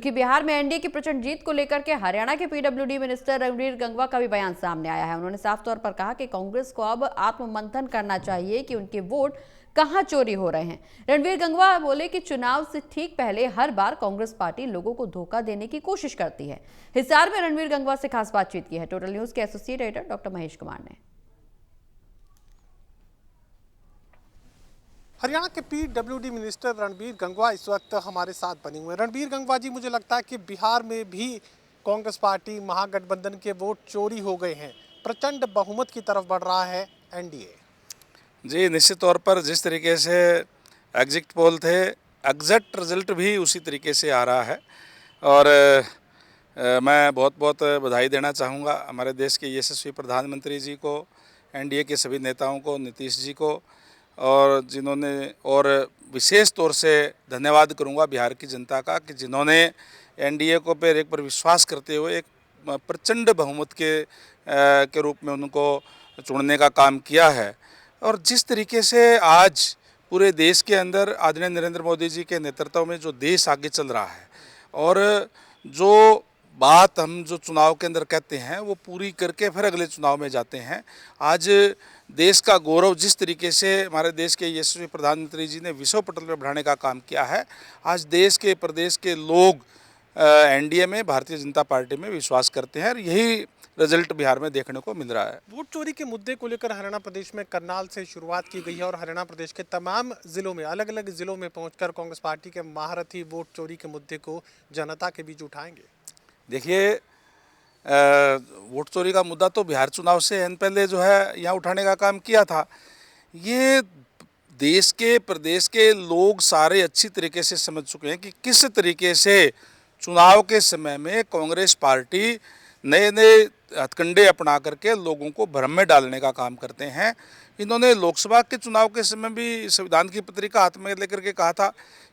कि बिहार में एनडीए की प्रचंड जीत को लेकर के हरियाणा के पीडब्ल्यूडी मिनिस्टर रणवीर गंगवा का भी बयान सामने आया है। उन्होंने साफ तौर पर कहा कि कांग्रेस को अब आत्ममंथन करना चाहिए कि उनके वोट कहां चोरी हो रहे हैं। रणवीर गंगवा बोले कि चुनाव से ठीक पहले हर बार कांग्रेस पार्टी लोगों को धोखा देने की कोशिश करती है। हिसार में रणवीर गंगवा से खास बातचीत की है टोटल न्यूज के associate editor doctor Mahesh Kumar ने। हरियाणा के पीडब्ल्यूडी मिनिस्टर रणवीर गंगवा इस वक्त हमारे साथ बने हुए हैं। रणवीर गंगवा जी, मुझे लगता है कि बिहार में भी कांग्रेस पार्टी महागठबंधन के वोट चोरी हो गए हैं, प्रचंड बहुमत की तरफ बढ़ रहा है एनडीए। जी, निश्चित तौर पर जिस तरीके से एग्जिट पोल थे, एग्जैक्ट रिजल्ट भी उसी तरीके से आ रहा है। और मैं बहुत बहुत बधाई देना चाहूँगा हमारे देश के यशस्वी प्रधानमंत्री जी को, एनडीए के सभी नेताओं को, नीतीश जी को, और जिन्होंने, और विशेष तौर से धन्यवाद करूंगा बिहार की जनता का कि जिन्होंने एनडीए को पर एक पर विश्वास करते हुए एक प्रचंड बहुमत के रूप में उनको चुनने का काम किया है। और जिस तरीके से आज पूरे देश के अंदर आदरणीय नरेंद्र मोदी जी के नेतृत्व में जो देश आगे चल रहा है, और जो बात हम जो चुनाव के अंदर कहते हैं वो पूरी करके फिर अगले चुनाव में जाते हैं। आज देश का गौरव जिस तरीके से हमारे देश के यशस्वी प्रधानमंत्री जी ने विश्व पटल पर बढ़ाने का काम किया है, आज देश के प्रदेश के लोग एनडीए में, भारतीय जनता पार्टी में विश्वास करते हैं, और यही रिजल्ट बिहार में देखने को मिल रहा है। वोट चोरी के मुद्दे को लेकर हरियाणा प्रदेश में करनाल से शुरुआत की गई है और हरियाणा प्रदेश के तमाम जिलों में, अलग अलग जिलों में पहुंचकर कांग्रेस पार्टी के महारथी वोट चोरी के मुद्दे को जनता के बीच उठाएंगे। देखिए, वोट चोरी का मुद्दा तो बिहार चुनाव से पहले जो है यहाँ उठाने का काम किया था। ये देश के, प्रदेश के लोग सारे अच्छी तरीके से समझ चुके हैं कि किस तरीके से चुनाव के समय में कांग्रेस पार्टी नए नए हथकंडे अपना करके लोगों को भ्रम में डालने का काम करते हैं। इन्होंने लोकसभा के चुनाव के समय भी संविधान की पत्रिका हाथ में लेकर के कहा था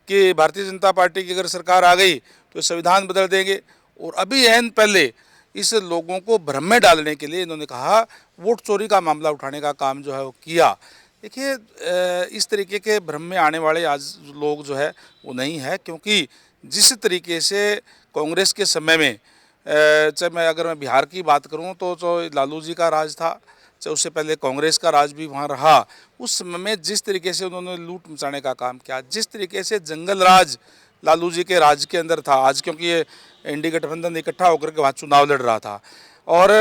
कि भारतीय जनता पार्टी की अगर सरकार आ गई तो संविधान बदल देंगे, और अभी पहले इस लोगों को भ्रम में डालने के लिए इन्होंने कहा, वोट चोरी का मामला उठाने का काम जो है वो किया। देखिए, इस तरीके के भ्रम में आने वाले आज लोग जो है वो नहीं है, क्योंकि जिस तरीके से कांग्रेस के समय में, चाहे अगर मैं बिहार की बात करूं तो लालू जी का राज था, चाहे उससे पहले कांग्रेस का राज भी वहाँ रहा, उस समय में जिस तरीके से उन्होंने लूट मचाने का काम किया, जिस तरीके से जंगल राज लालू जी के राज के अंदर था, आज क्योंकि ये एनडीए गठबंधन इकट्ठा होकर के वहाँ चुनाव लड़ रहा था, और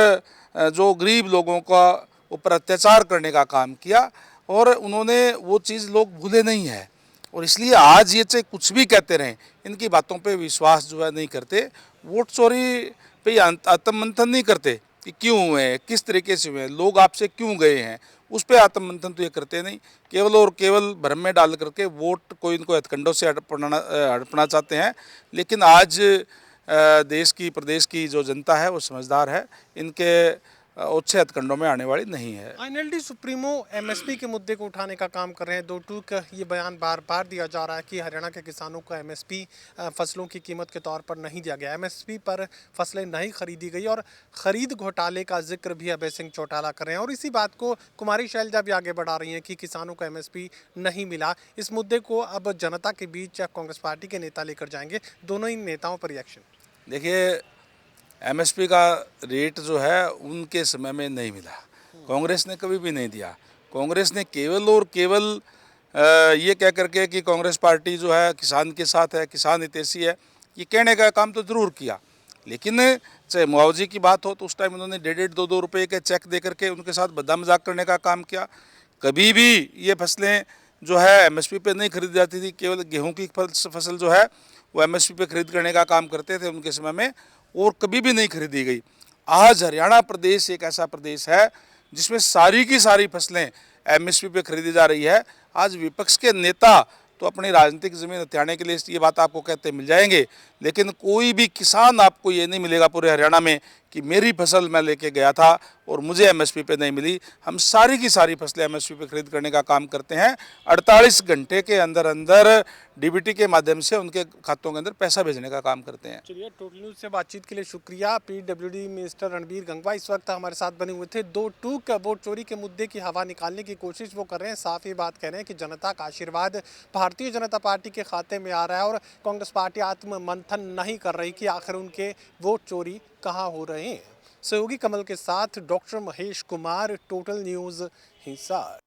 जो गरीब लोगों का ऊपर अत्याचार करने का काम किया, और उन्होंने वो चीज़ लोग भूले नहीं है। और इसलिए आज ये चाहे कुछ भी कहते रहें, इनकी बातों पे विश्वास जो है नहीं करते। वोट चोरी पे आत्ममंथन नहीं करते कि क्यों हुए, किस तरीके से हुए, लोग आपसे क्यों गए हैं, उस पर आत्ममंथन तो ये करते नहीं। केवल और केवल भ्रम में डाल करके वोट को इनको हथकंडों से हड़पना चाहते हैं। लेकिन आज देश की, प्रदेश की जो जनता है वो समझदार है, इनके अच्छे हथकंडों में आने वाली नहीं है। आईएनएलडी सुप्रीमो एमएसपी के मुद्दे को उठाने का काम कर रहे हैं। दो टूक ये बयान बार बार दिया जा रहा है कि हरियाणा के किसानों को एमएसपी फसलों की कीमत के तौर पर नहीं दिया गया, एमएसपी पर फसलें नहीं खरीदी गई, और खरीद घोटाले का जिक्र भी अभय सिंह चौटाला कर रहे हैं। और इसी बात को कुमारी शैलजा भी आगे बढ़ा रही हैं कि किसानों को एमएसपी नहीं मिला। इस मुद्दे को अब जनता के बीच कांग्रेस पार्टी के नेता लेकर जाएंगे। दोनों ही नेताओं पर रिएक्शन। देखिए, एमएसपी का रेट जो है उनके समय में नहीं मिला, कांग्रेस ने कभी भी नहीं दिया। कांग्रेस ने केवल और केवल ये कह करके कि कांग्रेस पार्टी जो है किसान के साथ है, किसान हितैषी है, ये कहने का काम तो ज़रूर किया। लेकिन चाहे मुआवजे की बात हो तो उस टाइम उन्होंने 1.5-2 रुपये के चेक दे करके उनके साथ बद्दा मजाक करने का काम किया। कभी भी ये फसलें जो है एमएसपी पे नहीं खरीदी जाती थी। केवल गेहूँ की फसल जो है वो एमएसपी पे खरीद करने का काम करते थे उनके समय में, और कभी भी नहीं खरीदी गई। आज हरियाणा प्रदेश एक ऐसा प्रदेश है जिसमें सारी की सारी फसलें एमएसपी पे खरीदी जा रही है। आज विपक्ष के नेता तो अपनी राजनीतिक ज़मीन हथियाने के लिए ये बात आपको कहते मिल जाएंगे, लेकिन कोई भी किसान आपको ये नहीं मिलेगा पूरे हरियाणा में कि मेरी फसल मैं लेके गया था और मुझे एमएसपी पे नहीं मिली। हम सारी की सारी फसलें एमएसपी पे खरीद करने का काम करते हैं। 48 घंटे के अंदर अंदर डीबीटी के माध्यम से उनके खातों के अंदर पैसा भेजने का काम करते हैं। चलिए, टोटल न्यूज़ से बातचीत के लिए शुक्रिया। पीडब्ल्यूडी मिनिस्टर रणवीर गंगवा इस वक्त हमारे साथ बने हुए थे। दो टूक वोट चोरी के मुद्दे की हवा निकालने की कोशिश वो कर रहे हैं। साफ ही बात कह रहे हैं कि जनता का आशीर्वाद भारतीय जनता पार्टी के खाते में आ रहा है और कांग्रेस पार्टी आत्ममंथन मंथन नहीं कर रही कि आखिर उनके वोट चोरी कहाँ हो रहे हैं। सहयोगी कमल के साथ doctor Mahesh Kumar, total news, Hisar.